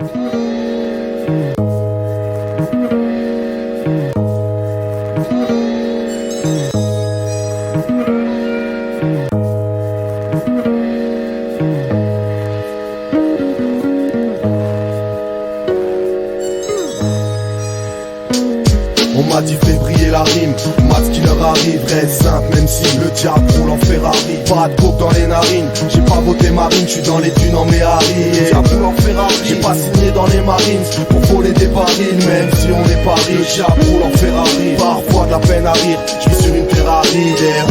On m'a dit fais briller la rime, mat ce qui leur arrive, reste simple même si le diable roule en Ferrari. Pas de coke dans les narines, j'ai pas voté marine, j'suis dans les dunes en Méhari. Le diable roule en Ferrari, j'ai pas signé dans les marines pour voler des barils, même si on est pas riche. Le diable roule en Ferrari, parfois de la peine à rire, j'suis sur une Ferrari,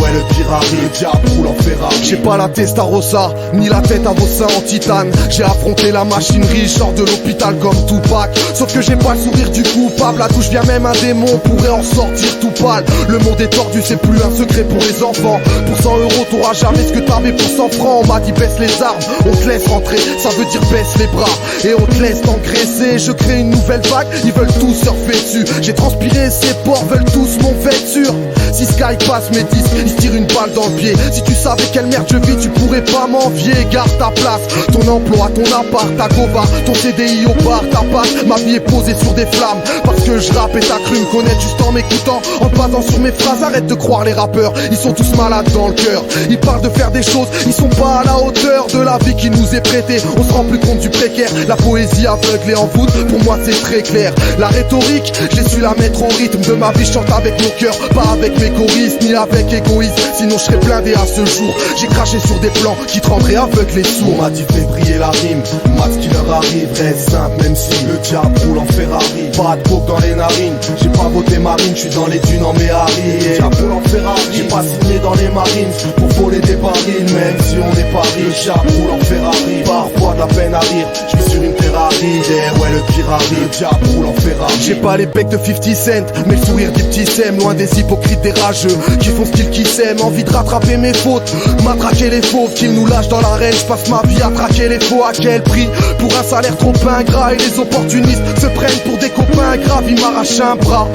ouais le pire arrive, le diable roule en Ferrari. J'ai pas la Testarossa, ni la tête à vos seins en titane. J'ai affronté la machinerie, j'sors de l'hôpital comme Tupac. Sauf que j'ai pas le sourire du coupable, à d'où j'viens même un démon pourrait en sortir tout pâle. Le monde est tordu, c'est plus un secret pour les enfants. Pour 100 euros t'auras jamais ce que t'avais pour 100 francs. On m'a dit baisse les armes, on te laisse rentrer, ça veut dire baisse les bras et on te laisse t'engraisser. Je crée une nouvelle vague, ils veulent tous surfer dessus. J'ai transpiré, ces porcs veulent tous mon vêture. Si Sky passe mes disques, il se tire une balle dans le pied. Si tu savais quelle merde je vis, tu pourrais pas m'envier. Garde ta place, ton emploi, ton appart, ta gova, ton CDI au bar, ta patte. Ma vie est posée sur des flammes, parce que je rappe et t'as cru me connaître juste en m'écoutant, en basant sur mes phrases. Arrête de croire les rappeurs, ils sont tous malades dans le cœur. Ils parlent de faire des choses, ils sont pas à la hauteur de la vie qui nous est prêtée. On se rend plus compte du précaire, la poésie aveugle et en foot, pour moi c'est très clair. La rhétorique, j'ai su la mettre au rythme de ma vie. Je chante avec mon cœur, pas avec mes choristes, ni avec égoïsme, sinon je serais blindé à ce jour. J'ai craché sur des plans qui te rendraient aveugle et sourd. On m'a dit fais briller la rime, mat ce qui leur arrive, reste simple même si le diable roule en Ferrari. Pas de coke dans les narines, j'ai pas voté marine, j'suis dans les dunes en Méhari. Le diable roule en Ferrari, j'ai pas signé dans les marines pour voler des barils, même si on est pas riche. Le diable roule en Ferrari, parfois de la peine à rire, j'suis sur une Ferrari, ouais le pire arrive, le diable roule en Ferrari. J'ai pas les becs de 50 Cent, mais le sourire des petits sèmes, loin des hypocrites, des rageux qui font ce qu'ils s'aiment, envie de rattraper mes fautes, matraquer les fauves, qu'ils nous lâchent dans l'arène. Je passe ma vie à traquer les faux, à quel prix? Pour un salaire trop ingrat, et les opportunistes se prennent pour des copains graves, ils m'arrachent un bras.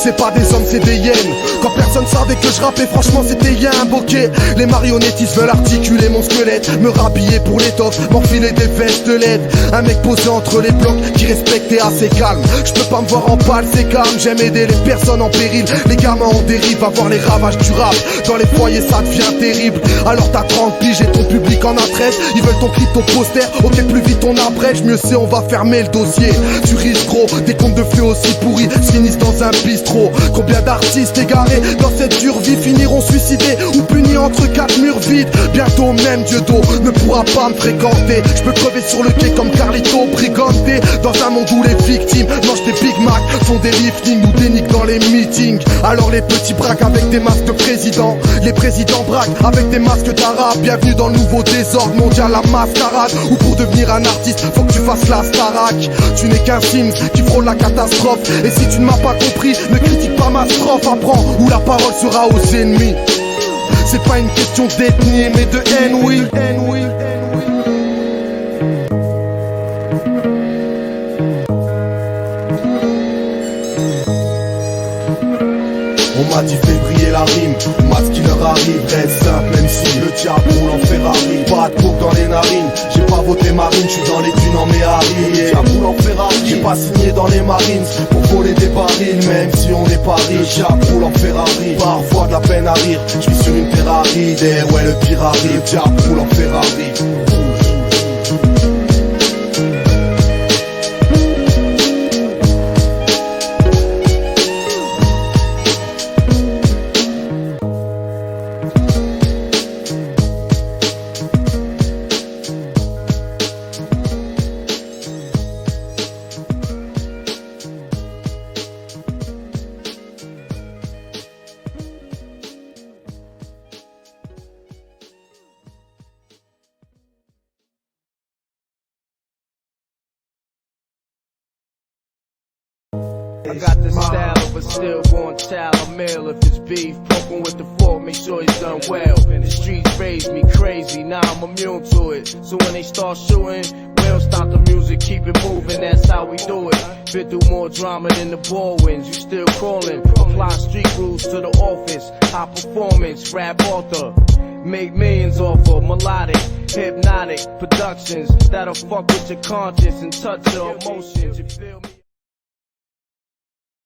C'est pas des hommes, c'est des hyènes. Quand personne savait que je rappais, franchement c'était y'a un bokeh. Les marionnettistes veulent articuler mon squelette, me rhabiller pour l'étoffe, m'enfiler des vestes de LED. Un mec posé entre les blocs qui respecte et assez calme. Je peux pas me voir en pâle, c'est calme. J'aime aider les personnes en péril, les gamins en dérive, à voir les ravages du rap. Dans les foyers ça devient terrible. Alors t'as 30 piges et ton public en adresse. Ils veulent ton clip, ton poster, ok plus vite on abrège. Mieux c'est on va fermer le dossier. Tu risques gros, des contes de fées aussi pourris se finissent dans un bistrot. Combien d'artistes égarés dans cette dure vie finiront suicidés ou punis entre quatre murs vides. Bientôt même Dieudo ne pourra pas me fréquenter. Je peux crever sur le quai comme Carlito Briganté. Dans un monde où les victimes mangent des Big Mac, font des liftings ou des nicks dans les meetings. Alors les petits braquent avec des masques de président, les présidents braquent avec des masques d'arabe. Bienvenue dans le nouveau désordre mondial, la mascarade. Ou pour devenir un artiste faut que tu fasses la Starac. Tu n'es qu'un film qui frôle la catastrophe. Et si tu ne m'as pas compris, ne critique pas ma strophe, apprends où la parole sera aux ennemis. C'est pas une question d'ethnie mais de haine, oui. On m'a dit fais briller la rime, mat ce qui leur arrive, reste simple même si le diable roule en Ferrari. Pas de coke dans les narines, j'ai pas voté marine, j'suis dans les dunes en Méhari. Le diable roule en Ferrari, j'ai pas signé dans les marines pour voler des barils, même si on est pas riche. Le diable roule en Ferrari, parfois de la peine à rire, j'suis sur une Ferrari, ouais le pire arrive. Le diable roule en Ferrari. I got the style, but still born child. I'm male if it's beef. Poking with the fork, make sure he's done well. The streets raised me crazy, now I'm immune to it. So when they start shooting, we don't stop the music, keep it moving, that's how we do it. Been through more drama than the ball wins, you still crawling. Apply street rules to the office, high performance, rap author. Make millions off of melodic. Hypnotic productions that'll fuck with your conscience and touch your emotions, you feel me?